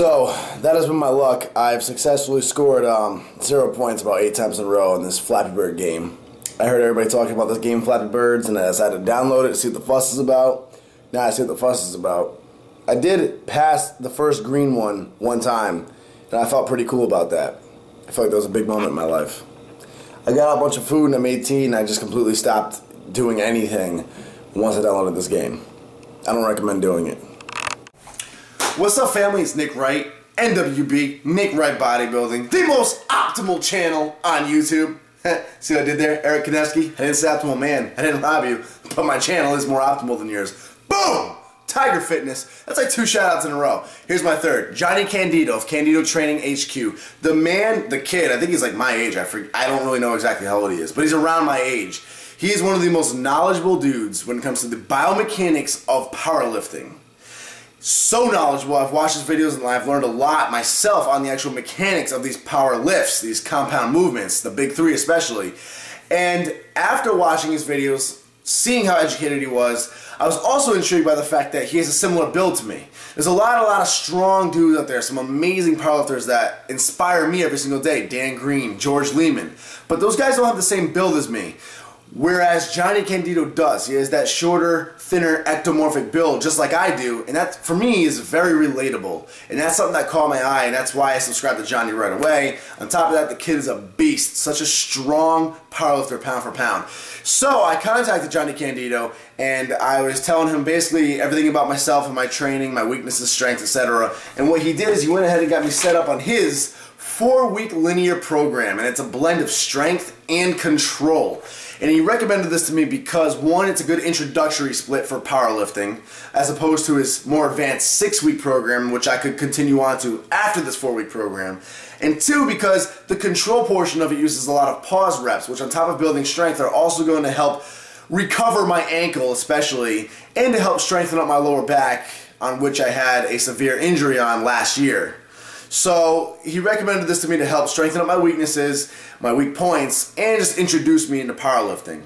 So that has been my luck. I've successfully scored 0 points about 8 times in a row in this Flappy Bird game. I heard everybody talking about this game, Flappy Birds, and I decided to download it to see what the fuss is about. Now I see what the fuss is about. I did pass the first green one time, and I felt pretty cool about that. I felt like that was a big moment in my life. I got a bunch of food and I made tea, and I just completely stopped doing anything once I downloaded this game. I don't recommend doing it. What's up, family? It's Nick Wright, NWB, Nick Wright Bodybuilding, the most optimal channel on YouTube. See what I did there, Eric Kineski? I didn't say optimal man. I didn't rob you, but my channel is more optimal than yours. Boom! Tiger Fitness. That's like 2 shout-outs in a row. Here's my third. Johnny Candido of Candido Training HQ. The man, the kid, I think he's like my age. I don't really know exactly how old he is, but he's around my age. He is one of the most knowledgeable dudes when it comes to the biomechanics of powerlifting. So knowledgeable. I've watched his videos and I've learned a lot myself on the actual mechanics of these power lifts, these compound movements, the big 3 especially. And after watching his videos, seeing how educated he was, I was also intrigued by the fact that he has a similar build to me. There's a lot of strong dudes out there, some amazing powerlifters that inspire me every single day. Dan Green, George Lehman. But those guys don't have the same build as me. Whereas Johnny Candido does. He has that shorter, thinner, ectomorphic build just like I do, and that for me is very relatable. And that's something that caught my eye, and that's why I subscribed to Johnny right away. On top of that, the kid is a beast, such a strong powerlifter pound for pound. So I contacted Johnny Candido, and I was telling him basically everything about myself and my training, my weaknesses, strengths, etc. And what he did is he went ahead and got me set up on his 4-week linear program, and it's a blend of strength and control. And he recommended this to me because, one, it's a good introductory split for powerlifting, as opposed to his more advanced 6-week program, which I could continue on to after this 4-week program. And 2, because the control portion of it uses a lot of pause reps, which on top of building strength are also going to help recover my ankle especially, and to help strengthen up my lower back, on which I had a severe injury on last year. So he recommended this to me to help strengthen up my weaknesses, my weak points, and just introduce me into powerlifting.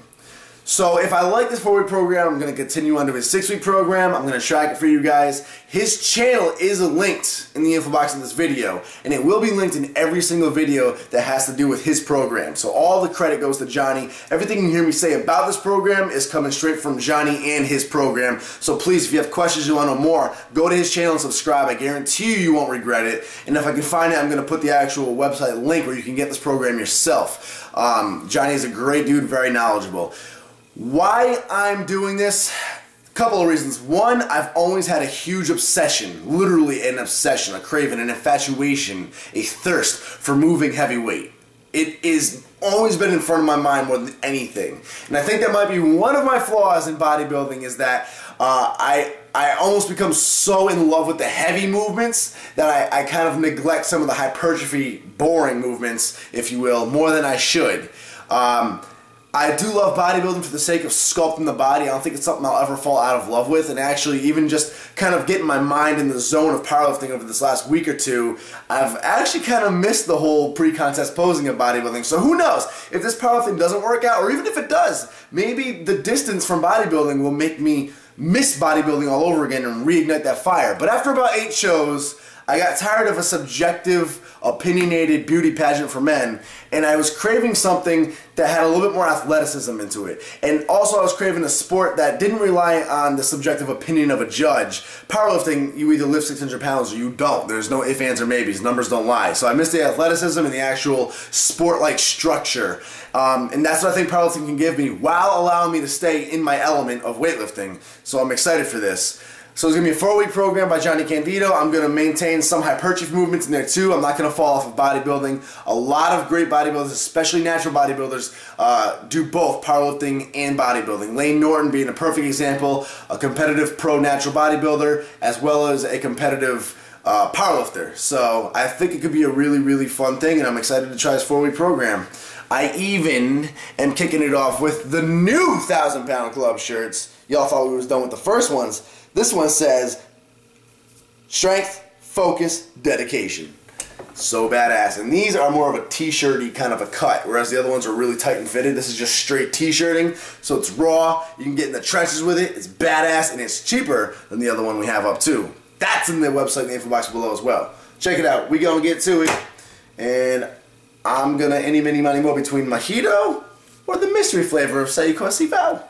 So if I like this 4-week program, I'm going to continue on to his 6-week program. I'm going to track it for you guys. His channel is linked in the info box in this video, and it will be linked in every single video that has to do with his program. So all the credit goes to Johnny. Everything you hear me say about this program is coming straight from Johnny and his program. So please, if you have questions, you want to know more, go to his channel and subscribe. I guarantee you won't regret it. And if I can find it, I'm going to put the actual website link where you can get this program yourself. Johnny is a great dude, very knowledgeable. Why I'm doing this? A couple of reasons. One, I've always had a huge obsession, literally an obsession, a craving, an infatuation, a thirst for moving heavy weight. It is always been in front of my mind more than anything. And I think that might be one of my flaws in bodybuilding, is that I almost become so in love with the heavy movements that I kind of neglect some of the hypertrophy, boring movements, if you will, more than I should. I do love bodybuilding for the sake of sculpting the body. I don't think it's something I'll ever fall out of love with. And actually, even just kind of getting my mind in the zone of powerlifting over this last week or 2, I've actually kind of missed the whole pre-contest posing of bodybuilding. So who knows? If this powerlifting doesn't work out, or even if it does, maybe the distance from bodybuilding will make me miss bodybuilding all over again and reignite that fire. But after about 8 shows, I got tired of a subjective, opinionated beauty pageant for men, and I was craving something that had a little bit more athleticism into it. And also I was craving a sport that didn't rely on the subjective opinion of a judge. Powerlifting, you either lift 600 pounds or you don't. There's no ifs, ands, or maybes. Numbers don't lie. So I missed the athleticism and the actual sport-like structure. And that's what I think powerlifting can give me, while allowing me to stay in my element of weightlifting. So I'm excited for this. So it's going to be a 4-week program by Johnny Candido. I'm going to maintain some hypertrophy movements in there too. I'm not going to fall off of bodybuilding. A lot of great bodybuilders, especially natural bodybuilders, do both powerlifting and bodybuilding. Lane Norton being a perfect example, a competitive pro natural bodybuilder, as well as a competitive powerlifter. So I think it could be a really, really fun thing, and I'm excited to try this 4-week program. I even am kicking it off with the new 1,000-pound club shirts. Y'all thought we was done with the first ones. This one says, strength, focus, dedication. So badass. And these are more of a t-shirty kind of a cut, whereas the other ones are really tight and fitted. This is just straight t-shirting, so it's raw. You can get in the trenches with it. It's badass, and it's cheaper than the other one we have up too. That's in the website in the info box below as well. check it out. We gonna get to it, and I'm gonna any, mini, money, more between mojito or the mystery flavor of Say Cosy Val.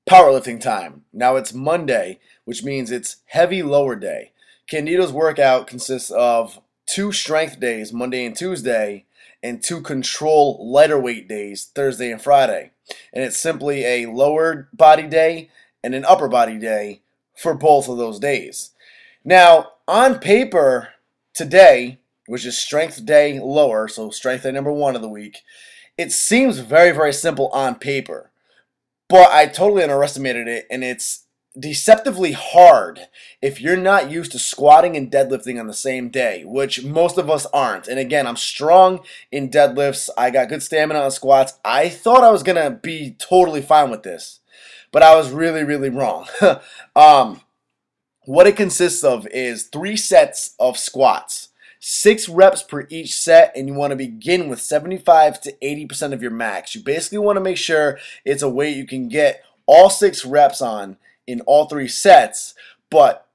Powerlifting time. Now it's Monday, which means it's heavy lower day. Candido's workout consists of 2 strength days, Monday and Tuesday, and 2 control lighter weight days, Thursday and Friday. And it's simply a lower body day and an upper body day for both of those days. Now, on paper, today, which is strength day lower, so strength day number 1 of the week, it seems very, very simple on paper. But I totally underestimated it, and it's deceptively hard if you're not used to squatting and deadlifting on the same day, which most of us aren't. And again, I'm strong in deadlifts. I got good stamina on squats. I thought I was going to be totally fine with this, but I was really, really wrong. What it consists of is 3 sets of squats, 6 reps per each set, and you want to begin with 75 to 80% of your max. You basically want to make sure it's a weight you can get all 6 reps on in all 3 sets, but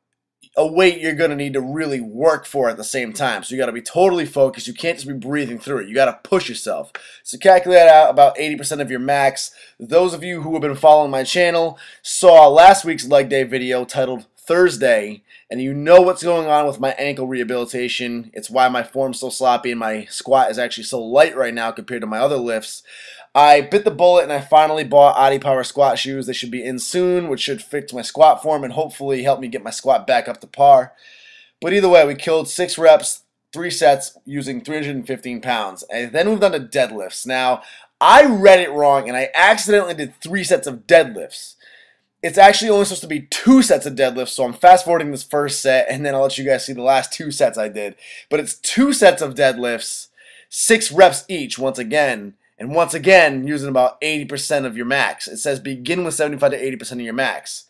a weight you're going to need to really work for at the same time. So you got to be totally focused. You can't just be breathing through it. You got to push yourself. So calculate out about 80% of your max. Those of you who have been following my channel saw last week's leg day video titled Thursday, and you know what's going on with my ankle rehabilitation. It's why my form's so sloppy and my squat is actually so light right now compared to my other lifts. I bit the bullet and I finally bought Adi Power squat shoes. They should be in soon, which should fix my squat form and hopefully help me get my squat back up to par. But either way, we killed 6 reps, 3 sets using 315 pounds. And then moved on to deadlifts. Now, I read it wrong and I accidentally did 3 sets of deadlifts. It's actually only supposed to be 2 sets of deadlifts, so I'm fast forwarding this first set and then I'll let you guys see the last 2 sets I did. But it's 2 sets of deadlifts, 6 reps each once again. And once again, using about 80% of your max. It says begin with 75 to 80% of your max.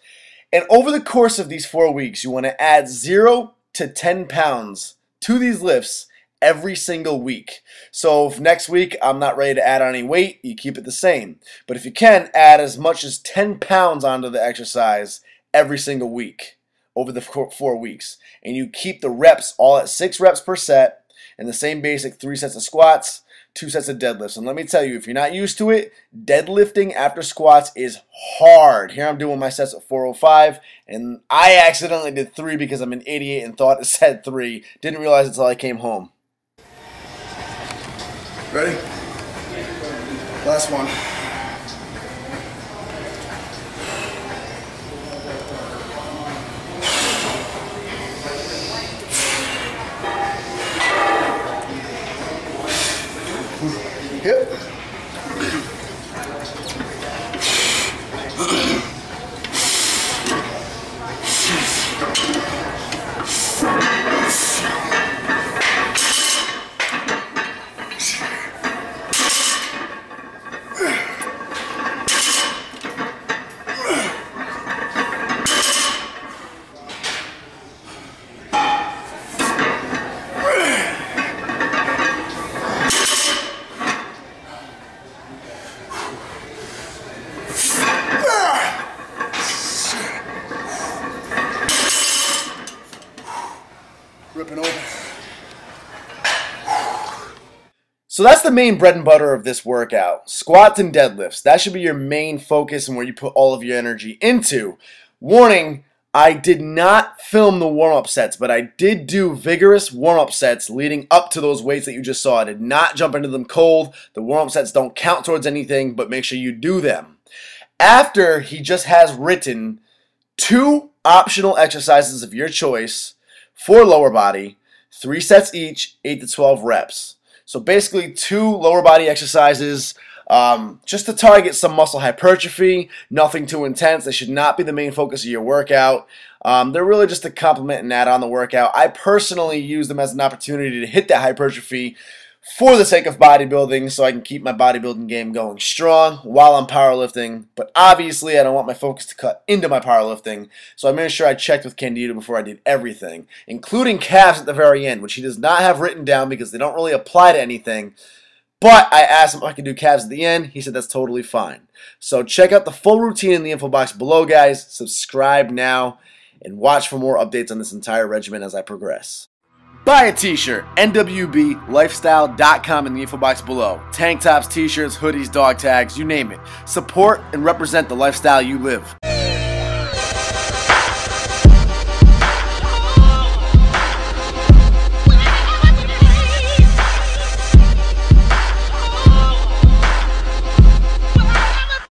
And over the course of these 4 weeks, you want to add 0 to 10 pounds to these lifts every single week. So if next week I'm not ready to add on any weight, you keep it the same. But if you can, add as much as 10 pounds onto the exercise every single week over the 4 weeks. And you keep the reps all at 6 reps per set and the same basic 3 sets of squats, 2 sets of deadlifts. And let me tell you, if you're not used to it, deadlifting after squats is hard. Here I'm doing my sets at 405, and I accidentally did 3 because I'm an idiot and thought it said 3. Didn't realize it until I came home. Ready? Last one. Yep. Ripping open. So that's the main bread and butter of this workout. Squats and deadlifts. That should be your main focus and where you put all of your energy into. Warning, I did not film the warm-up sets, but I did do vigorous warm-up sets leading up to those weights that you just saw. I did not jump into them cold. The warm-up sets don't count towards anything, but make sure you do them. After, he just has written 2 optional exercises of your choice for lower body, 3 sets each, 8 to 12 reps. So basically 2 lower body exercises just to target some muscle hypertrophy, nothing too intense. They should not be the main focus of your workout. They're really just to complement and add on the workout. I personally use them as an opportunity to hit that hypertrophy for the sake of bodybuilding so I can keep my bodybuilding game going strong while I'm powerlifting. But obviously I don't want my focus to cut into my powerlifting, so I made sure I checked with Candido before I did everything, including calves at the very end, which he does not have written down because they don't really apply to anything. But I asked him if I could do calves at the end. He said that's totally fine. So check out the full routine in the info box below, guys. Subscribe now. and watch for more updates on this entire regimen as I progress. Buy a t-shirt, nwblifestyle.com in the info box below. Tank tops, t-shirts, hoodies, dog tags, you name it. Support and represent the lifestyle you live.